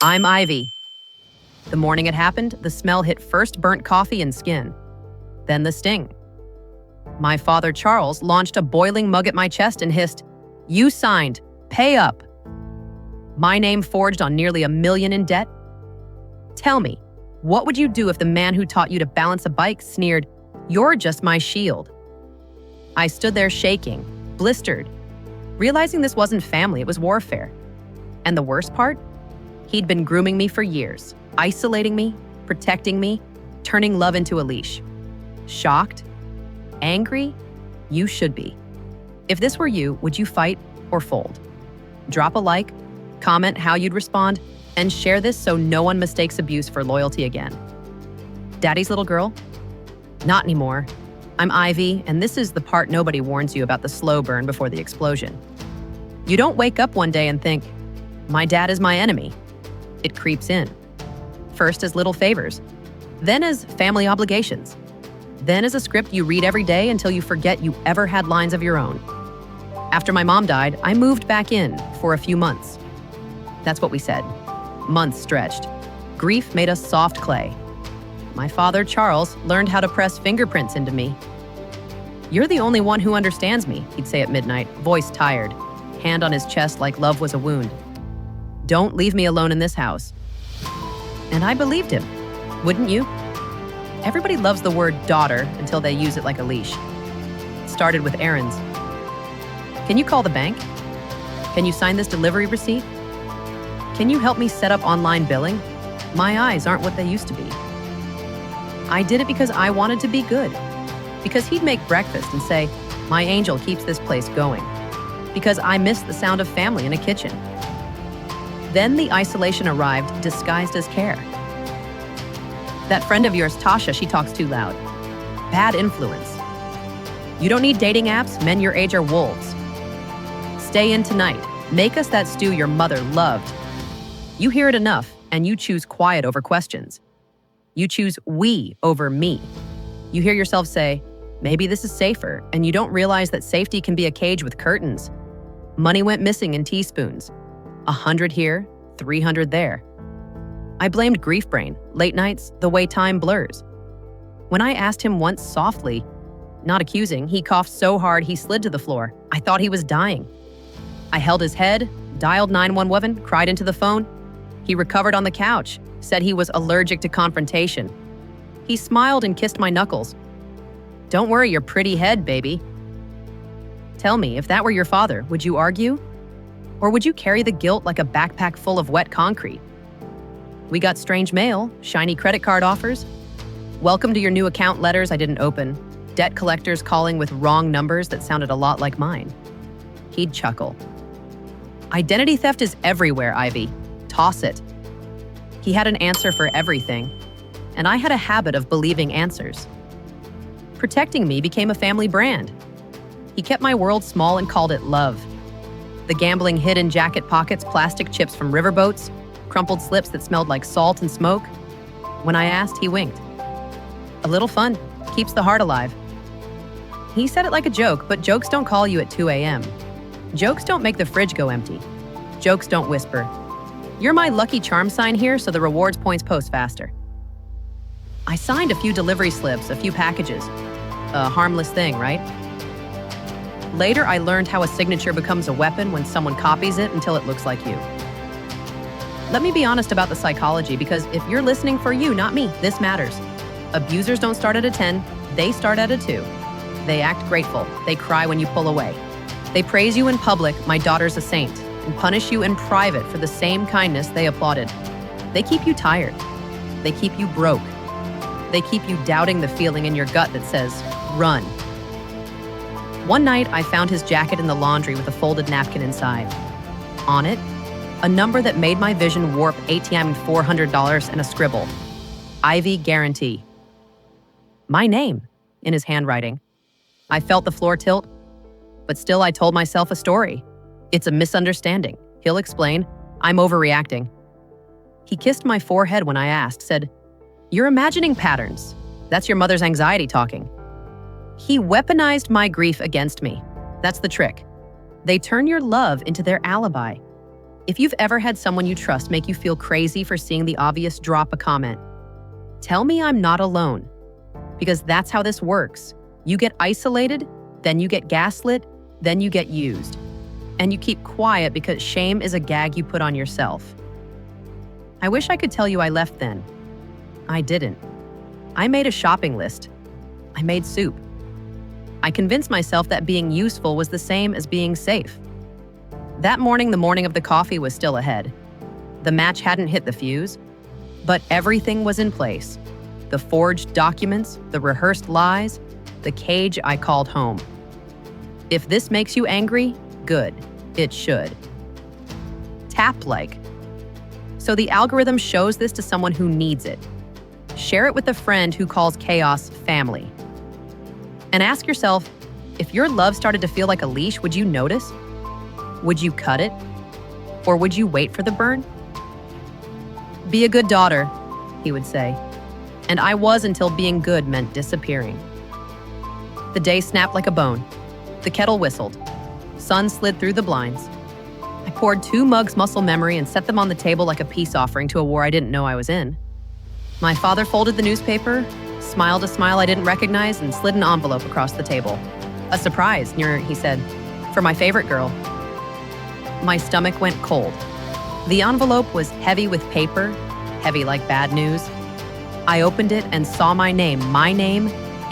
I'm Ivy. The morning it happened, the smell hit first burnt coffee and skin, then the sting. My father, Charles, launched a boiling mug at my chest and hissed, "You signed. Pay up." My name forged on nearly $1 million in debt? Tell me, what would you do if the man who taught you to balance a bike sneered, "You're just my shield"? I stood there shaking, blistered, realizing this wasn't family, it was warfare. And the worst part? He'd been grooming me for years, isolating me, protecting me, turning love into a leash. Shocked? Angry? You should be. If this were you, would you fight or fold? Drop a like, comment how you'd respond, and share this so no one mistakes abuse for loyalty again. Daddy's little girl? Not anymore. I'm Ivy, and this is the part nobody warns you about, the slow burn before the explosion. You don't wake up one day and think, "My dad is my enemy." It creeps in. First as little favors, then as family obligations, then as a script you read every day until you forget you ever had lines of your own. After my mom died, I moved back in for a few months. That's what we said. Months stretched. Grief made us soft clay. My father, Charles, learned how to press fingerprints into me. "You're the only one who understands me," he'd say at midnight, voice tired, hand on his chest like love was a wound. "Don't leave me alone in this house." And I believed him. Wouldn't you? Everybody loves the word daughter until they use it like a leash. It started with errands. "Can you call the bank? Can you sign this delivery receipt? Can you help me set up online billing? My eyes aren't what they used to be." I did it because I wanted to be good. Because he'd make breakfast and say, "My angel keeps this place going." Because I missed the sound of family in a kitchen. Then the isolation arrived, disguised as care. "That friend of yours, Tasha, she talks too loud. Bad influence. You don't need dating apps, men your age are wolves. Stay in tonight. Make us that stew your mother loved." You hear it enough, and you choose quiet over questions. You choose we over me. You hear yourself say, "Maybe this is safer," and you don't realize that safety can be a cage with curtains. Money went missing in teaspoons. 100 here, 300 there. I blamed grief brain, late nights, the way time blurs. When I asked him once softly, not accusing, he coughed so hard he slid to the floor. I thought he was dying. I held his head, dialed 911, cried into the phone. He recovered on the couch, said he was allergic to confrontation. He smiled and kissed my knuckles. "Don't worry your pretty head, baby." Tell me, if that were your father, would you argue? Or would you carry the guilt like a backpack full of wet concrete? We got strange mail, shiny credit card offers, welcome to your new account letters I didn't open, debt collectors calling with wrong numbers that sounded a lot like mine. He'd chuckle. Identity theft is everywhere, Ivy. Toss it. He had an answer for everything, and I had a habit of believing answers. Protecting me became a family brand. He kept my world small and called it love. The gambling hid in jacket pockets, plastic chips from riverboats, crumpled slips that smelled like salt and smoke. When I asked, he winked. "A little fun keeps the heart alive." He said it like a joke, but jokes don't call you at 2 a.m. Jokes don't make the fridge go empty. Jokes don't whisper, "You're my lucky charm sign here, so the rewards points post faster." I signed a few delivery slips, a few packages. A harmless thing, right? Later, I learned how a signature becomes a weapon when someone copies it until it looks like you. Let me be honest about the psychology, because if you're listening for you, not me, this matters. Abusers don't start at a 10, they start at a 2. They act grateful, they cry when you pull away. They praise you in public, "My daughter's a saint," and punish you in private for the same kindness they applauded. They keep you tired. They keep you broke. They keep you doubting the feeling in your gut that says, "Run." One night, I found his jacket in the laundry with a folded napkin inside. On it, a number that made my vision warp, ATM $400 and a scribble. Ivy Guarantee. My name in his handwriting. I felt the floor tilt, but still I told myself a story. It's a misunderstanding. He'll explain. I'm overreacting. He kissed my forehead when I asked, said, "You're imagining patterns. That's your mother's anxiety talking." He weaponized my grief against me. That's the trick. They turn your love into their alibi. If you've ever had someone you trust make you feel crazy for seeing the obvious, drop a comment. Tell me I'm not alone, because that's how this works. You get isolated, then you get gaslit, then you get used. And you keep quiet because shame is a gag you put on yourself. I wish I could tell you I left then. I didn't. I made a shopping list. I made soup. I convinced myself that being useful was the same as being safe. That morning, the morning of the coffee, was still ahead. The match hadn't hit the fuse, but everything was in place. The forged documents, the rehearsed lies, the cage I called home. If this makes you angry, good. It should. Tap like. So the algorithm shows this to someone who needs it. Share it with a friend who calls chaos family. And ask yourself, if your love started to feel like a leash, would you notice? Would you cut it? Or would you wait for the burn? Be a good daughter, he would say. And I was, until being good meant disappearing. The day snapped like a bone. The kettle whistled. Sun slid through the blinds. I poured 2 mugs muscle memory and set them on the table like a peace offering to a war I didn't know I was in. My father folded the newspaper, smiled a smile I didn't recognize, and slid an envelope across the table. A surprise, he said, for my favorite girl. My stomach went cold. The envelope was heavy with paper, heavy like bad news. I opened it and saw my name,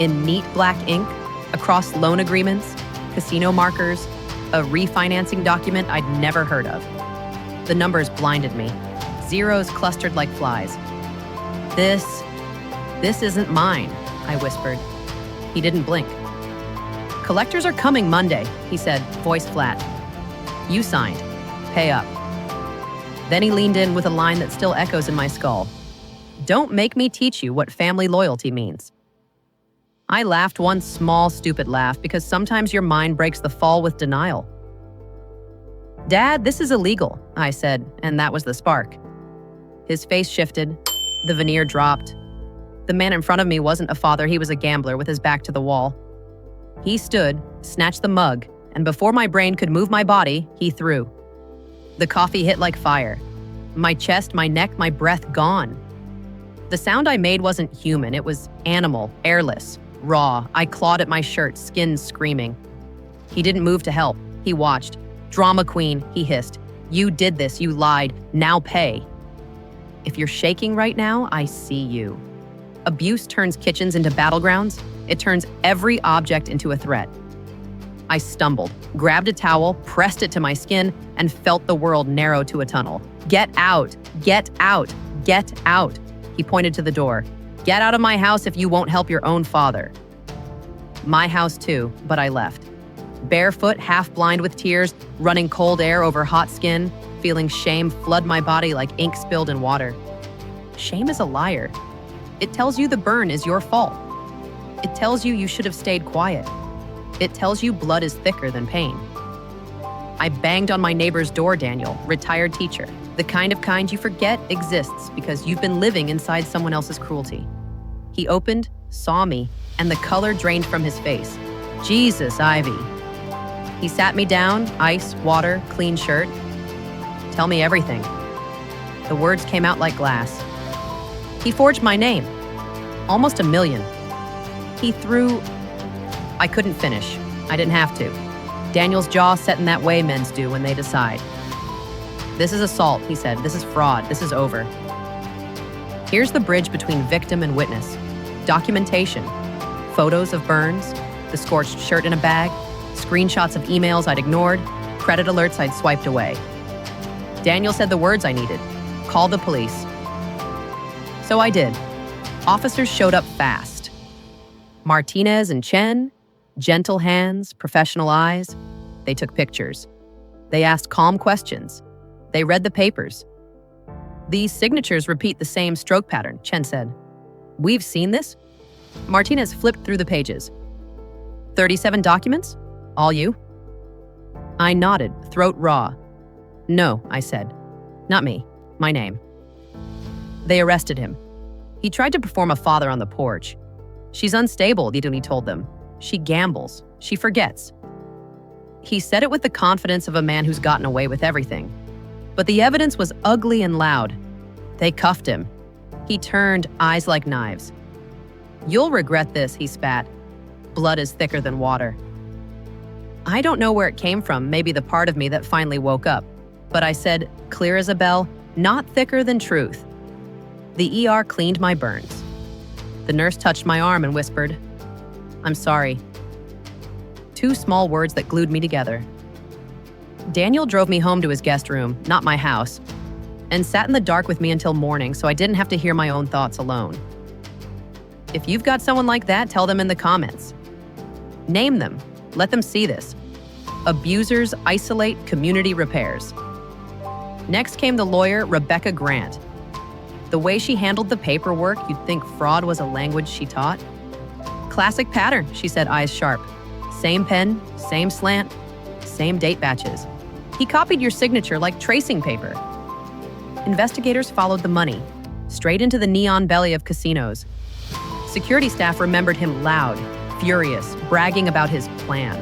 in neat black ink, across loan agreements, casino markers, a refinancing document I'd never heard of. The numbers blinded me. Zeros clustered like flies. This isn't mine, I whispered. He didn't blink. Collectors are coming Monday, he said, voice flat. You signed. Pay up. Then he leaned in with a line that still echoes in my skull. Don't make me teach you what family loyalty means. I laughed one small, stupid laugh because sometimes your mind breaks the fall with denial. Dad, this is illegal, I said, and that was the spark. His face shifted. The veneer dropped. The man in front of me wasn't a father, he was a gambler with his back to the wall. He stood, snatched the mug, and before my brain could move my body, he threw. The coffee hit like fire. My chest, my neck, my breath gone. The sound I made wasn't human, it was animal, airless, raw. I clawed at my shirt, skin screaming. He didn't move to help. He watched. Drama queen, he hissed. You did this, you lied, now pay. If you're shaking right now, I see you. Abuse turns kitchens into battlegrounds. It turns every object into a threat. I stumbled, grabbed a towel, pressed it to my skin, and felt the world narrow to a tunnel. Get out, get out, get out. He pointed to the door. Get out of my house if you won't help your own father. My house too, but I left. Barefoot, half blind with tears, running cold air over hot skin, feeling shame flood my body like ink spilled in water. Shame is a liar. It tells you the burn is your fault. It tells you you should have stayed quiet. It tells you blood is thicker than pain. I banged on my neighbor's door, Daniel, retired teacher, the kind you forget exists because you've been living inside someone else's cruelty. He opened, saw me, and the color drained from his face. Jesus, Ivy. He sat me down, ice, water, clean shirt. Tell me everything. The words came out like glass. He forged my name. Almost 1 million. He threw... I couldn't finish. I didn't have to. Daniel's jaw set in that way men's do when they decide. This is assault, he said. This is fraud. This is over. Here's the bridge between victim and witness. Documentation. Photos of burns, the scorched shirt in a bag, screenshots of emails I'd ignored, credit alerts I'd swiped away. Daniel said the words I needed. Call the police. So I did. Officers showed up fast. Martinez and Chen, gentle hands, professional eyes. They took pictures. They asked calm questions. They read the papers. These signatures repeat the same stroke pattern, Chen said. We've seen this? Martinez flipped through the pages. 37 documents? All you? I nodded, throat raw. No, I said. Not me. My name. They arrested him. He tried to perform a father on the porch. She's unstable, Diduni told them. She gambles. She forgets. He said it with the confidence of a man who's gotten away with everything. But the evidence was ugly and loud. They cuffed him. He turned, eyes like knives. "You'll regret this," he spat. "Blood is thicker than water." I don't know where it came from, maybe the part of me that finally woke up. But I said, clear as a bell, "Not thicker than truth." The ER cleaned my burns. The nurse touched my arm and whispered, "I'm sorry." Two small words that glued me together. Daniel drove me home to his guest room, not my house, and sat in the dark with me until morning so I didn't have to hear my own thoughts alone. If you've got someone like that, tell them in the comments. Name them. Let them see this. Abusers isolate, community repairs. Next came the lawyer, Rebecca Grant. The way she handled the paperwork, you'd think fraud was a language she taught. "Classic pattern," she said, eyes sharp. "Same pen, same slant, same date batches. He copied your signature like tracing paper." Investigators followed the money, straight into the neon belly of casinos. Security staff remembered him loud, furious, bragging about his plan.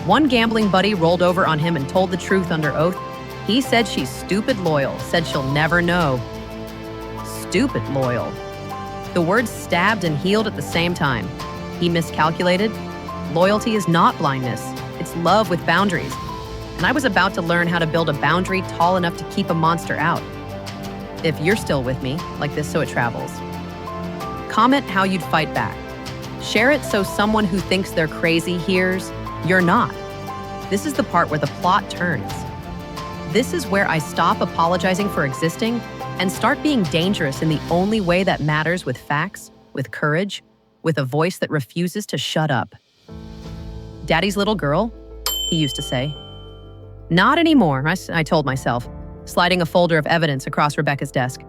One gambling buddy rolled over on him and told the truth under oath. He said she's stupid loyal, said she'll never know. Stupid loyal. The words stabbed and healed at the same time. He miscalculated. Loyalty is not blindness. It's love with boundaries. And I was about to learn how to build a boundary tall enough to keep a monster out. If you're still with me, like this so it travels. Comment how you'd fight back. Share it so someone who thinks they're crazy hears, you're not. This is the part where the plot turns. This is where I stop apologizing for existing and start being dangerous in the only way that matters, with facts, with courage, with a voice that refuses to shut up. "Daddy's little girl," he used to say. "Not anymore," I told myself, sliding a folder of evidence across Rebecca's desk.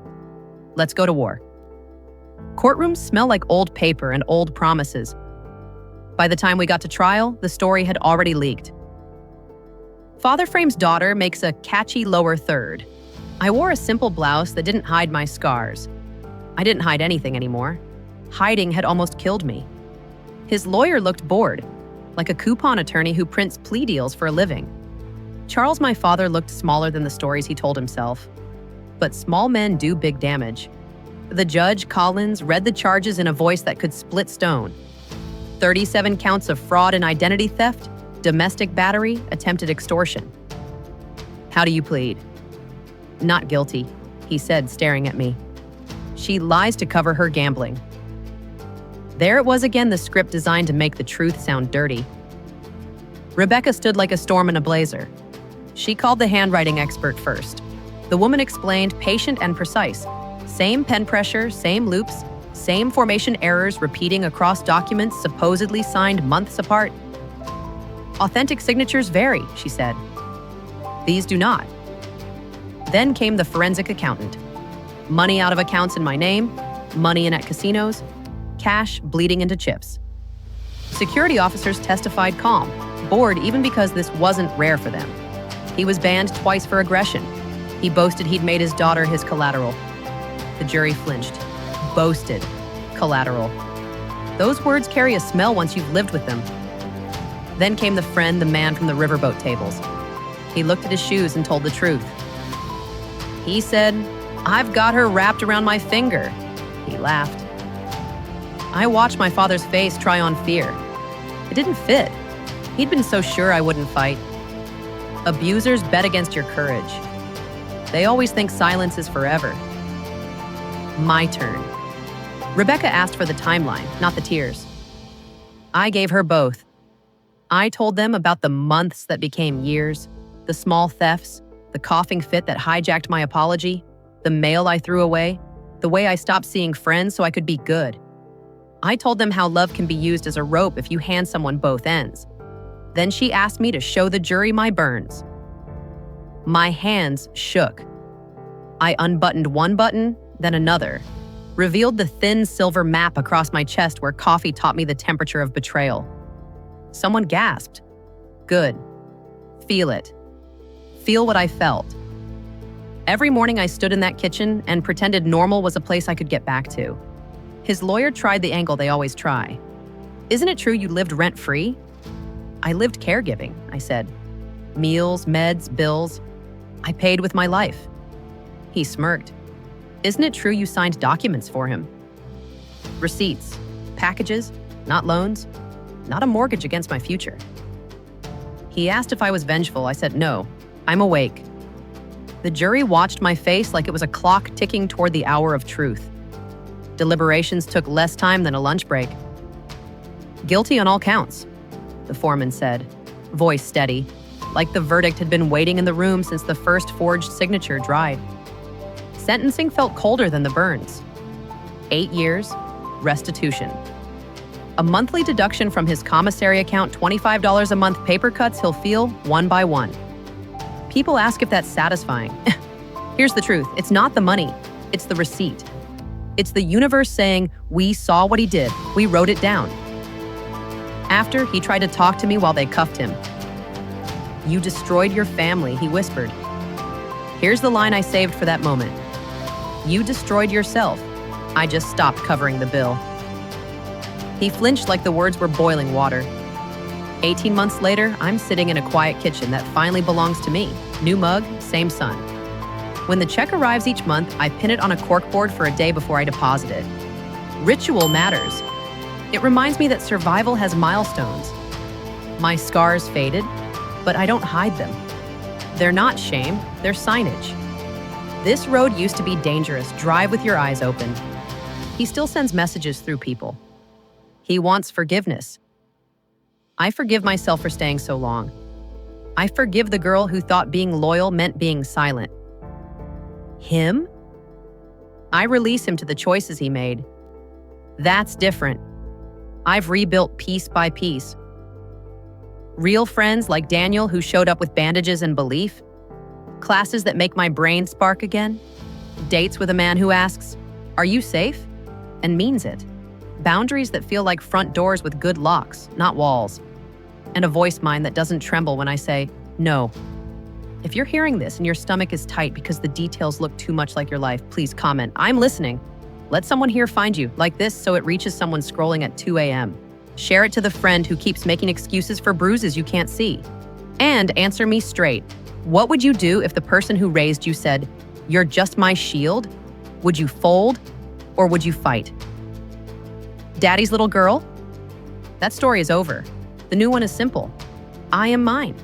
"Let's go to war." Courtrooms smell like old paper and old promises. By the time we got to trial, the story had already leaked. Father Frame's daughter makes a catchy lower third. I wore a simple blouse that didn't hide my scars. I didn't hide anything anymore. Hiding had almost killed me. His lawyer looked bored, like a coupon attorney who prints plea deals for a living. Charles, my father, looked smaller than the stories he told himself. But small men do big damage. The judge, Collins, read the charges in a voice that could split stone. 37 counts of fraud and identity theft, domestic battery, attempted extortion. "How do you plead?" "Not guilty," he said, staring at me. "She lies to cover her gambling." There it was again, the script designed to make the truth sound dirty. Rebecca stood like a storm in a blazer. She called the handwriting expert first. The woman explained, patient and precise. Same pen pressure, same loops, same formation errors repeating across documents supposedly signed months apart. "Authentic signatures vary," she said. "These do not." Then came the forensic accountant. Money out of accounts in my name, money in at casinos, cash bleeding into chips. Security officers testified calm, bored even because this wasn't rare for them. He was banned twice for aggression. He boasted he'd made his daughter his collateral. The jury flinched. Boasted. Collateral. Those words carry a smell once you've lived with them. Then came the friend, the man from the riverboat tables. He looked at his shoes and told the truth. He said, "I've got her wrapped around my finger." He laughed. I watched my father's face try on fear. It didn't fit. He'd been so sure I wouldn't fight. Abusers bet against your courage. They always think silence is forever. My turn. Rebecca asked for the timeline, not the tears. I gave her both. I told them about the months that became years, the small thefts, the coughing fit that hijacked my apology, the mail I threw away, the way I stopped seeing friends so I could be good. I told them how love can be used as a rope if you hand someone both ends. Then she asked me to show the jury my burns. My hands shook. I unbuttoned one button, then another, revealed the thin silver map across my chest where coffee taught me the temperature of betrayal. Someone gasped. Good. Feel it. Feel what I felt. Every morning I stood in that kitchen and pretended normal was a place I could get back to. His lawyer tried the angle they always try. Isn't it true you lived rent-free? I lived caregiving, I said. Meals, meds, bills. I paid with my life. He smirked. Isn't it true you signed documents for him? Receipts, packages, not loans, not a mortgage against my future. He asked if I was vengeful. I said, no, I'm awake. The jury watched my face like it was a clock ticking toward the hour of truth. Deliberations took less time than a lunch break. Guilty on all counts, the foreman said, voice steady, like the verdict had been waiting in the room since the first forged signature dried. Sentencing felt colder than the burns. 8 years, restitution. A monthly deduction from his commissary account, $25 a month paper cuts he'll feel one by one. People ask if that's satisfying. Here's the truth. It's not the money. It's the receipt. It's the universe saying, we saw what he did. We wrote it down. After, he tried to talk to me while they cuffed him. You destroyed your family, he whispered. Here's the line I saved for that moment. You destroyed yourself. I just stopped covering the bill. He flinched like the words were boiling water. 18 months later, I'm sitting in a quiet kitchen that finally belongs to me. New mug, same sun. When the check arrives each month, I pin it on a corkboard for a day before I deposit it. Ritual matters. It reminds me that survival has milestones. My scars faded, but I don't hide them. They're not shame, they're signage. This road used to be dangerous. Drive with your eyes open. He still sends messages through people. He wants forgiveness. I forgive myself for staying so long. I forgive the girl who thought being loyal meant being silent. Him? I release him to the choices he made. That's different. I've rebuilt piece by piece. Real friends like Daniel who showed up with bandages and belief. Classes that make my brain spark again. Dates with a man who asks, "Are you safe?" and means it. Boundaries that feel like front doors with good locks, not walls. And a voice mind that doesn't tremble when I say, no. If you're hearing this and your stomach is tight because the details look too much like your life, please comment. I'm listening. Let someone here find you, like this, so it reaches someone scrolling at 2 a.m. Share it to the friend who keeps making excuses for bruises you can't see. And answer me straight. What would you do if the person who raised you said, "You're just my shield"? Would you fold or would you fight? Daddy's little girl? That story is over. The new one is simple. I am mine.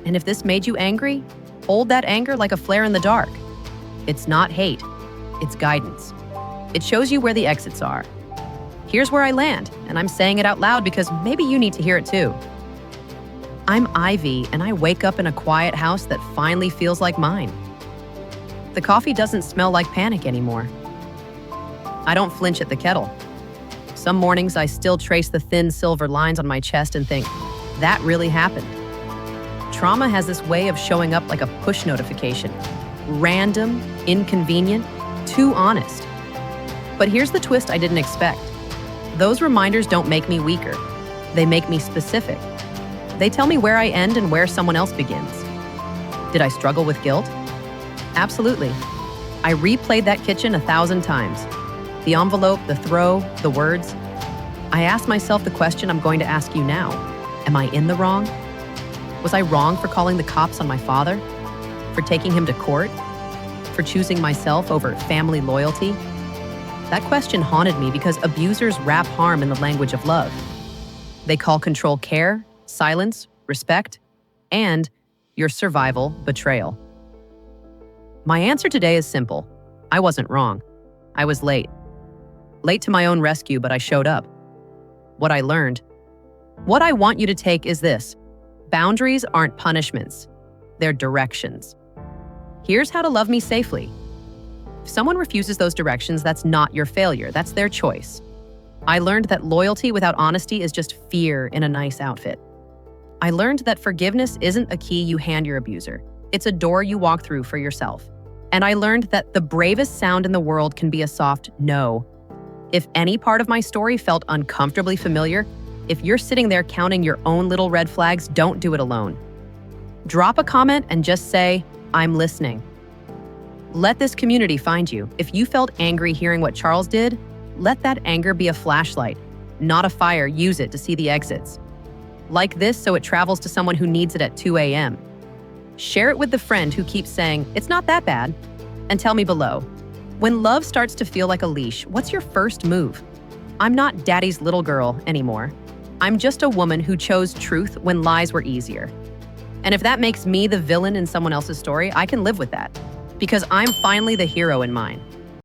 And if this made you angry, hold that anger like a flare in the dark. It's not hate, it's guidance. It shows you where the exits are. Here's where I land, and I'm saying it out loud because maybe you need to hear it too. I'm Ivy, and I wake up in a quiet house that finally feels like mine. The coffee doesn't smell like panic anymore. I don't flinch at the kettle. Some mornings I still trace the thin silver lines on my chest and think, that really happened. Trauma has this way of showing up like a push notification. Random, inconvenient, too honest. But here's the twist I didn't expect. Those reminders don't make me weaker. They make me specific. They tell me where I end and where someone else begins. Did I struggle with guilt? Absolutely. I replayed that kitchen 1,000 times. The envelope, the throw, the words. I asked myself the question I'm going to ask you now. Am I in the wrong? Was I wrong for calling the cops on my father? For taking him to court? For choosing myself over family loyalty? That question haunted me because abusers wrap harm in the language of love. They call control care, silence, respect, and your survival betrayal. My answer today is simple. I wasn't wrong. I was late. Late to my own rescue, but I showed up. What I learned. What I want you to take is this. Boundaries aren't punishments. They're directions. Here's how to love me safely. If someone refuses those directions, that's not your failure. That's their choice. I learned that loyalty without honesty is just fear in a nice outfit. I learned that forgiveness isn't a key you hand your abuser. It's a door you walk through for yourself. And I learned that the bravest sound in the world can be a soft no. If any part of my story felt uncomfortably familiar, if you're sitting there counting your own little red flags, don't do it alone. Drop a comment and just say, I'm listening. Let this community find you. If you felt angry hearing what Charles did, let that anger be a flashlight, not a fire. Use it to see the exits. Like this so it travels to someone who needs it at 2 a.m. Share it with the friend who keeps saying, "It's not that bad." And tell me below, when love starts to feel like a leash, what's your first move? I'm not daddy's little girl anymore. I'm just a woman who chose truth when lies were easier. And if that makes me the villain in someone else's story, I can live with that. Because I'm finally the hero in mine.